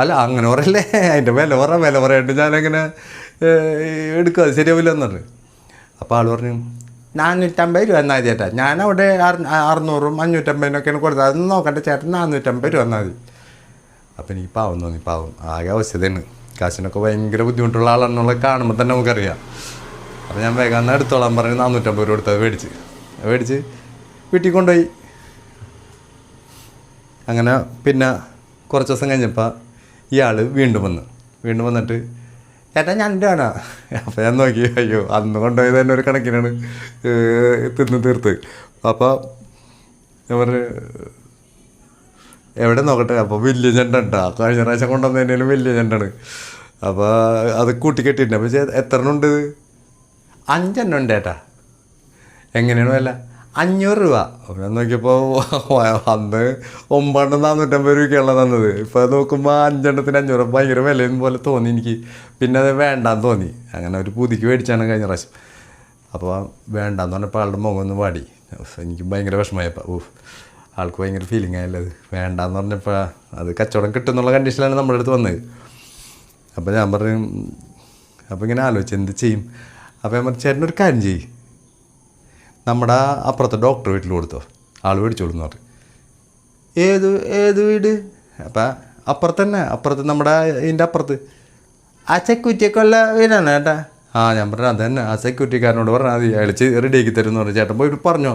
അല്ല അങ്ങനെ പറയല്ലേ, അതിൻ്റെ വില പറയാണ്ട് ഞാനങ്ങനെ എടുക്കുക, അത് ശരിയാവില്ല എന്ന് പറഞ്ഞു. അപ്പോൾ ആൾ പറഞ്ഞു 450 രൂപ എന്നാൽ മതി ചേട്ടാ. ഞാനവിടെ 600-ഉം 550-നൊക്കെയാണ് കൊടുത്തത്, അതൊന്നും നോക്കണ്ട ചേട്ടൻ 450 രൂപ എന്നാൽ മതി. അപ്പോൾ എനിക്ക് പാവം തോന്നി. പാവം ആകെ അവസ്ഥയാണ്, കാശിനൊക്കെ ഭയങ്കര ബുദ്ധിമുട്ടുള്ള ആളാണെന്നുള്ളത് കാണുമ്പോൾ തന്നെ നമുക്കറിയാം. അപ്പോൾ ഞാൻ വേഗം എന്നാൽ എടുത്തോളാൻ പറഞ്ഞ് 450 രൂപ കൊടുത്തത് മേടിച്ച് വീട്ടിൽ കൊണ്ടുപോയി. അങ്ങനെ പിന്നെ കുറച്ച് ദിവസം കഴിഞ്ഞപ്പോൾ ഇയാൾ വീണ്ടും വന്നിട്ട് ചേട്ടാ ഞാൻ വേണ. അപ്പോൾ ഞാൻ നോക്കി, അയ്യോ അന്ന് കൊണ്ടുപോയത് തന്നെ ഒരു കണക്കിനാണ് തീർത്ത്. അപ്പോൾ ഞാൻ പറഞ്ഞു എവിടെ നോക്കട്ടെ. അപ്പോൾ വലിയ ചെണ്ടുണ്ടാ, കഴിഞ്ഞ പ്രാവശ്യം കൊണ്ടുവന്നതിനേലും വലിയ ചെണ്ടാണ്. അപ്പോൾ അത് കൂട്ടിക്കെട്ടിട്ടുണ്ട്. അപ്പോൾ എത്ര എണ്ണം ഉണ്ട്? 5 എണ്ണം ഉണ്ട് ചേട്ടാ. എങ്ങനെയാണ് വില? 500 രൂപ. അപ്പോൾ ഞാൻ നോക്കിയപ്പോൾ അന്ന് 9 എണ്ണം 450 രൂപയ്ക്കാണല്ലോ തന്നത്. ഇപ്പോൾ നോക്കുമ്പോൾ 5 എണ്ണത്തിന് 500 രൂപ, ഭയങ്കര വിലയെന്ന് പോലെ തോന്നി എനിക്ക്. പിന്നെ അത് വേണ്ടാന്ന് തോന്നി. അങ്ങനെ ഒരു പുതുക്കി മേടിച്ചാണ് കഴിഞ്ഞ പ്രാവശ്യം. അപ്പോൾ വേണ്ടാന്ന് പറഞ്ഞപ്പോൾ ആളുടെ മുഖം ഒന്ന് വാടി. എനിക്ക് ഭയങ്കര വിഷമമായപ്പോൾ ആൾക്ക് ഭയങ്കര ഫീലിംഗ് ആയല്ലോ. അത് വേണ്ടാന്ന് പറഞ്ഞപ്പോൾ അത് കച്ചവടം കിട്ടുമെന്നുള്ള കണ്ടീഷനിലാണ് നമ്മുടെ അടുത്ത് വന്നത്. അപ്പോൾ ഞാൻ പറഞ്ഞു, അപ്പോൾ ഇങ്ങനെ ആലോചിച്ച് എന്ത് ചെയ്യും. അപ്പോൾ ഞാൻ പറഞ്ഞു ചേട്ടനൊരു കാര്യം ചെയ്യും, നമ്മുടെ അപ്പുറത്തെ ഡോക്ടർ വീട്ടിൽ കൊടുത്തോ, ആൾ മേടിച്ചോളൂ എന്ന് പറഞ്ഞു. ഏത് വീട്? അപ്പം അപ്പുറത്ത് നമ്മുടെ ഇതിൻ്റെ അപ്പുറത്ത് ആ സെക്യൂരിറ്റിയൊക്കെ ഉള്ള വീടാണ് ചേട്ടാ. ഞാൻ പറഞ്ഞു അത് തന്നെ, ആ സെക്യൂരിറ്റിക്കാരനോട് പറഞ്ഞാൽ മതി, അയാൾ റെഡിയാക്കി തരും എന്ന് പറഞ്ഞു. ചേട്ടൻ പോയിട്ട് പറഞ്ഞോ,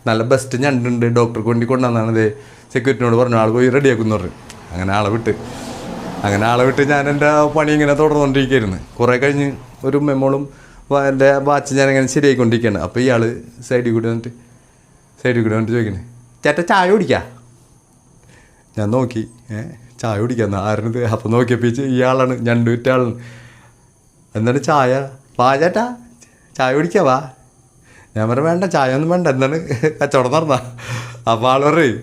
നല്ല ബെസ്റ്റ് ഞണ്ടുണ്ട്, ഡോക്ടർക്ക് വേണ്ടി കൊണ്ടുവന്നാണ്, സെക്യൂരിറ്റിനോട് പറഞ്ഞു, ആൾ പോയി റെഡിയാക്കുമെന്ന് പറഞ്ഞു. അങ്ങനെ ആളെ വിട്ട് ഞാൻ എൻ്റെ പണി ഇങ്ങനെ തുടർന്നുകൊണ്ടിരിക്കുകയായിരുന്നു. കുറേ കഴിഞ്ഞ് ഒരു മെമ്മോളും എൻ്റെ വാച്ച് ഞാനിങ്ങനെ ശരിയായിക്കൊണ്ടിരിക്കുകയാണ്. അപ്പോൾ ഇയാൾ സൈഡിൽ കൂടി വന്നിട്ട് ചോദിക്കണേ, ചേട്ടാ ചായ കുടിക്കാം? ഞാൻ നോക്കി, ചായ കുടിക്കാമെന്ന് ആരുന്നത്? അപ്പോൾ നോക്കിയപ്പോൾ ഇയാളാണ്, ഞണ്ട് വിറ്റ ആളാണ്. എന്താണ് ചായ? വാ ചേട്ടാ ചായ കുടിക്കാം വാ. ഞാൻ പറഞ്ഞു വേണ്ട, ചായ ഒന്നും വേണ്ട, എന്താണ് കച്ചവടം നടന്നാ? അപ്പോൾ ആൾ പറയും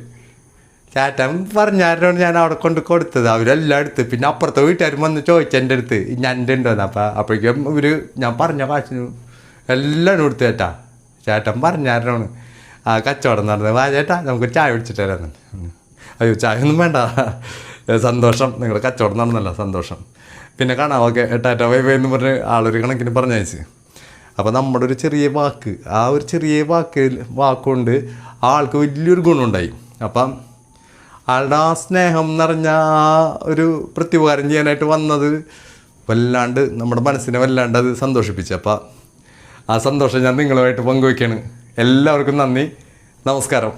ചേട്ടൻ പറഞ്ഞാരോട് ഞാൻ അവിടെ കൊണ്ട് കൊടുത്തത്, അവരെല്ലാം എടുത്ത്. പിന്നെ അപ്പുറത്തെ വീട്ടുകാരും വന്ന് ചോദിച്ചു എൻ്റെ അടുത്ത് ഞണ്ടുണ്ടോന്ന്. അപ്പോഴേക്കും ഞാൻ പറഞ്ഞ കാശിന് എല്ലാം കൊടുത്തു ചേട്ടൻ പറഞ്ഞാരോണ് ആ കച്ചവടം നടന്നത്. വാ ചേട്ടാ നമുക്ക് ചായ കുടിച്ചിട്ട് തരാമെന്ന്. അയ്യോ ചായ ഒന്നും വേണ്ട, സന്തോഷം, നിങ്ങളുടെ കച്ചവടം നടന്നല്ലോ, സന്തോഷം, പിന്നെ കാണാം, ഓക്കെ ടാറ്റ ബൈ ബൈ എന്ന് പറഞ്ഞ് ആളൊരു കണക്കിന് പറഞ്ഞയച്ച്. അപ്പോൾ നമ്മുടെ ഒരു ചെറിയ വാക്ക്, ആ ഒരു ചെറിയ വാക്കുകൊണ്ട് ആൾക്ക് വലിയൊരു ഗുണമുണ്ടായി. അപ്പം ആളുടെ ആ സ്നേഹം നിറഞ്ഞ ആ ഒരു പ്രത്യുപകാരം ചെയ്യാനായിട്ട് വന്നത് വല്ലാണ്ട് നമ്മുടെ മനസ്സിനെ വല്ലാണ്ട് അത് സന്തോഷിപ്പിച്ചു. അപ്പോൾ ആ സന്തോഷം ഞാൻ നിങ്ങളുമായിട്ട് പങ്കുവയ്ക്കുകയാണ്. എല്ലാവർക്കും നന്ദി, നമസ്കാരം.